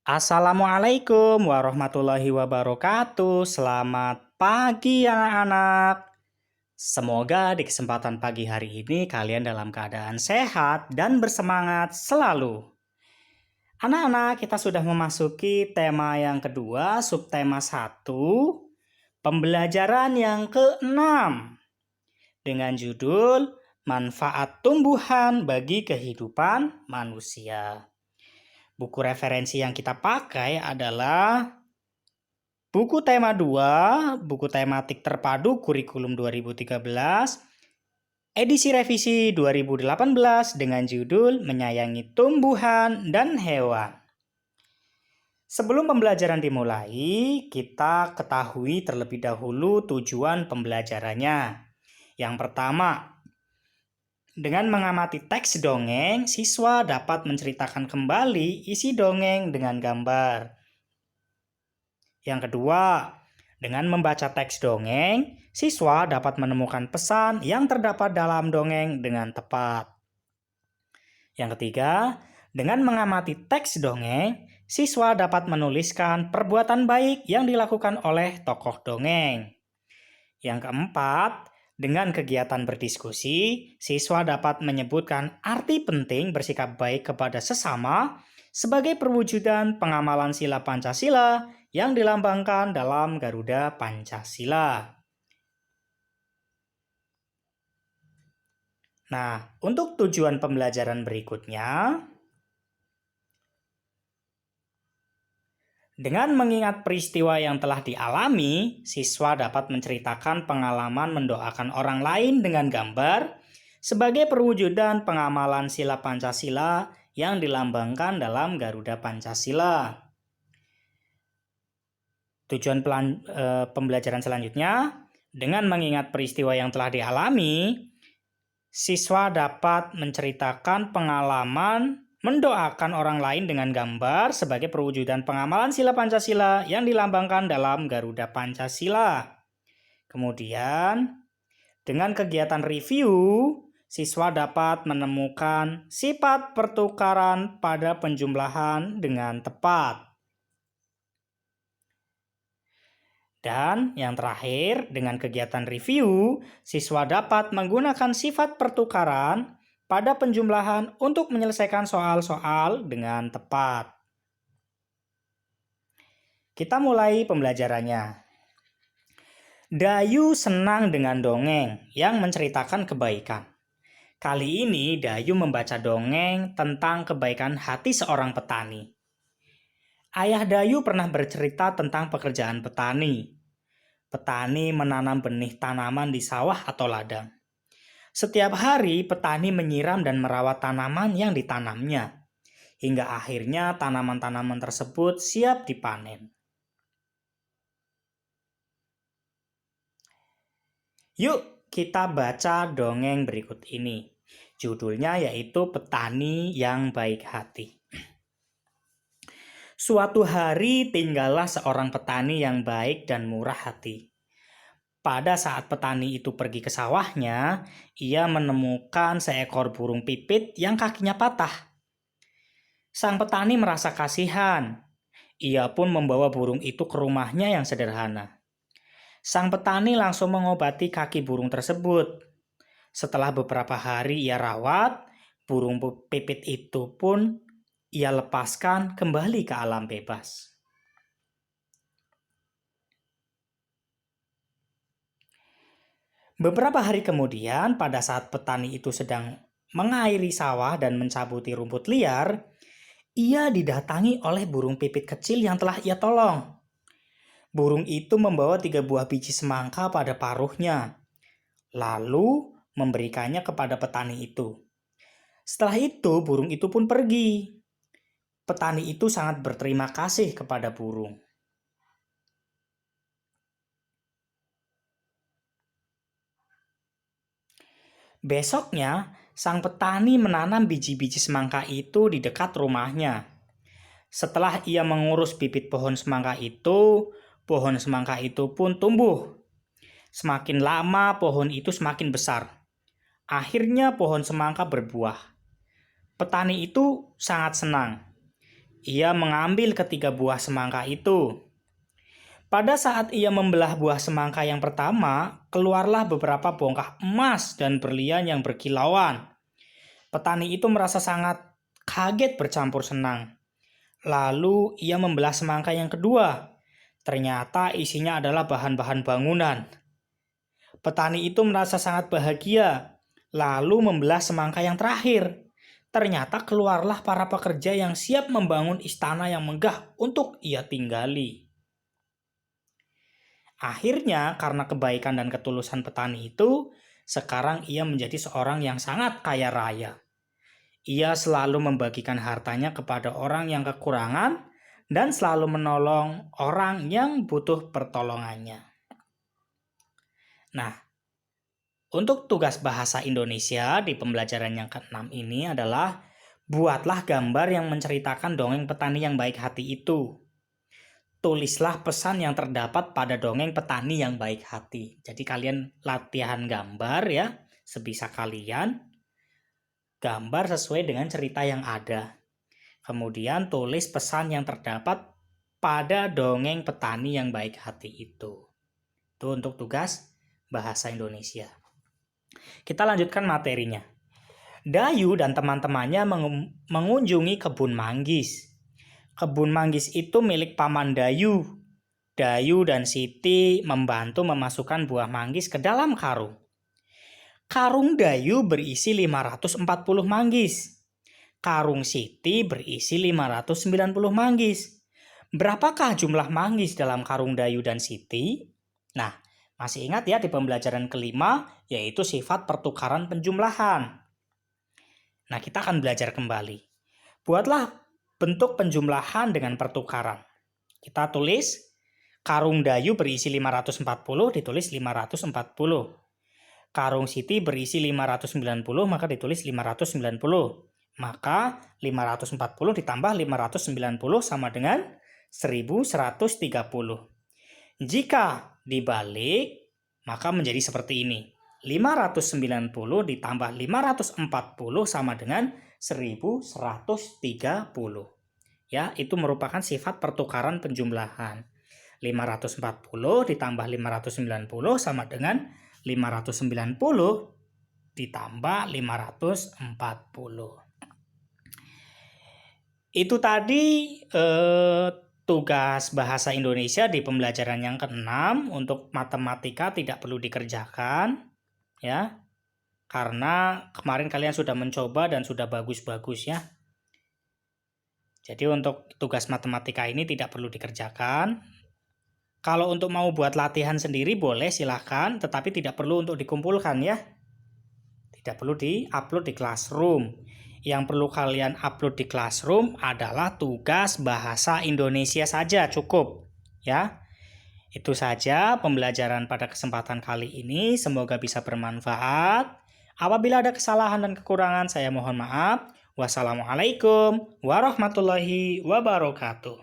Assalamualaikum warahmatullahi wabarakatuh. Selamat pagi anak-anak. Semoga di kesempatan pagi hari ini kalian dalam keadaan sehat dan bersemangat selalu. Anak-anak, kita sudah memasuki tema yang kedua, subtema 1, pembelajaran yang ke-6 dengan judul Manfaat Tumbuhan bagi Kehidupan Manusia. Buku referensi yang kita pakai adalah buku tema 2, buku tematik terpadu kurikulum 2013, edisi revisi 2018 dengan judul Menyayangi Tumbuhan dan Hewan. Sebelum pembelajaran dimulai, kita ketahui terlebih dahulu tujuan pembelajarannya. Yang pertama, dengan mengamati teks dongeng, siswa dapat menceritakan kembali isi dongeng dengan gambar. Yang kedua, dengan membaca teks dongeng, siswa dapat menemukan pesan yang terdapat dalam dongeng dengan tepat. Yang ketiga, dengan mengamati teks dongeng, siswa dapat menuliskan perbuatan baik yang dilakukan oleh tokoh dongeng. Yang keempat, dengan kegiatan berdiskusi, siswa dapat menyebutkan arti penting bersikap baik kepada sesama sebagai perwujudan pengamalan sila Pancasila yang dilambangkan dalam Garuda Pancasila. Nah, untuk tujuan pembelajaran berikutnya, dengan mengingat peristiwa yang telah dialami, siswa dapat menceritakan pengalaman mendoakan orang lain dengan gambar sebagai perwujudan pengamalan sila Pancasila yang dilambangkan dalam Garuda Pancasila. Tujuan pembelajaran selanjutnya, dengan mengingat peristiwa yang telah dialami, siswa dapat menceritakan pengalaman mendoakan orang lain dengan gambar sebagai perwujudan pengamalan sila Pancasila yang dilambangkan dalam Garuda Pancasila. Kemudian, dengan kegiatan review, siswa dapat menemukan sifat pertukaran pada penjumlahan dengan tepat. Dan yang terakhir, dengan kegiatan review, siswa dapat menggunakan sifat pertukaran pada penjumlahan untuk menyelesaikan soal-soal dengan tepat. Kita mulai pembelajarannya. Dayu senang dengan dongeng yang menceritakan kebaikan. Kali ini Dayu membaca dongeng tentang kebaikan hati seorang petani. Ayah Dayu pernah bercerita tentang pekerjaan petani. Petani menanam benih tanaman di sawah atau ladang. Setiap hari petani menyiram dan merawat tanaman yang ditanamnya, hingga akhirnya tanaman-tanaman tersebut siap dipanen. Yuk kita baca dongeng berikut ini. Judulnya yaitu Petani yang Baik Hati. Suatu hari tinggallah seorang petani yang baik dan murah hati. Pada saat petani itu pergi ke sawahnya, ia menemukan seekor burung pipit yang kakinya patah. Sang petani merasa kasihan. Ia pun membawa burung itu ke rumahnya yang sederhana. Sang petani langsung mengobati kaki burung tersebut. Setelah beberapa hari ia rawat, burung pipit itu pun ia lepaskan kembali ke alam bebas. Beberapa hari kemudian, pada saat petani itu sedang mengairi sawah dan mencabuti rumput liar, ia didatangi oleh burung pipit kecil yang telah ia tolong. Burung itu membawa 3 buah biji semangka pada paruhnya, lalu memberikannya kepada petani itu. Setelah itu, burung itu pun pergi. Petani itu sangat berterima kasih kepada burung. Besoknya, sang petani menanam biji-biji semangka itu di dekat rumahnya. Setelah ia mengurus bibit pohon semangka itu pun tumbuh. Semakin lama pohon itu semakin besar. Akhirnya pohon semangka berbuah. Petani itu sangat senang. ia mengambil ketiga buah semangka itu. Pada saat ia membelah buah semangka yang pertama, keluarlah beberapa bongkah emas dan berlian yang berkilauan. Petani itu merasa sangat kaget bercampur senang. Lalu ia membelah semangka yang kedua. Ternyata isinya adalah bahan-bahan bangunan. Petani itu merasa sangat bahagia, lalu membelah semangka yang terakhir. Ternyata keluarlah para pekerja yang siap membangun istana yang megah untuk ia tinggali. Akhirnya, karena kebaikan dan ketulusan petani itu, sekarang ia menjadi seorang yang sangat kaya raya. Ia selalu membagikan hartanya kepada orang yang kekurangan dan selalu menolong orang yang butuh pertolongannya. Nah, untuk tugas bahasa Indonesia di pembelajaran yang ke-6 ini adalah buatlah gambar yang menceritakan dongeng petani yang baik hati itu. Tulislah pesan yang terdapat pada dongeng petani yang baik hati. Jadi kalian latihan gambar ya, sebisa kalian. Gambar sesuai dengan cerita yang ada. Kemudian tulis pesan yang terdapat pada dongeng petani yang baik hati itu. Itu untuk tugas bahasa Indonesia. Kita lanjutkan materinya. Dayu dan teman-temannya mengunjungi kebun manggis. Kebun manggis itu milik Paman Dayu. Dayu dan Siti membantu memasukkan buah manggis ke dalam karung. Karung Dayu berisi 540 manggis. Karung Siti berisi 590 manggis. Berapakah jumlah manggis dalam karung Dayu dan Siti? Nah, masih ingat ya di pembelajaran kelima, yaitu sifat pertukaran penjumlahan. Nah, kita akan belajar kembali. Buatlah bentuk penjumlahan dengan pertukaran. Kita tulis karung Dayu berisi 540, ditulis 540. Karung Siti berisi 590, maka ditulis 590. Maka 540 ditambah 590 sama dengan 1130. Jika dibalik, maka menjadi seperti ini. 590 ditambah 540 sama dengan 1130. Ya, itu merupakan sifat pertukaran penjumlahan. 540 ditambah 590 sama dengan 590 ditambah 540. Itu tadi tugas bahasa Indonesia di pembelajaran yang ke-6. Untuk matematika tidak perlu dikerjakan ya. Karena kemarin kalian sudah mencoba dan sudah bagus-bagus ya. Jadi untuk tugas matematika ini tidak perlu dikerjakan. Kalau untuk mau buat latihan sendiri boleh silahkan, tetapi tidak perlu untuk dikumpulkan ya. Tidak perlu di-upload di Classroom. Yang perlu kalian upload di Classroom adalah tugas bahasa Indonesia saja, cukup ya. Itu saja pembelajaran pada kesempatan kali ini, semoga bisa bermanfaat. Apabila ada kesalahan dan kekurangan, saya mohon maaf. Wassalamualaikum warahmatullahi wabarakatuh.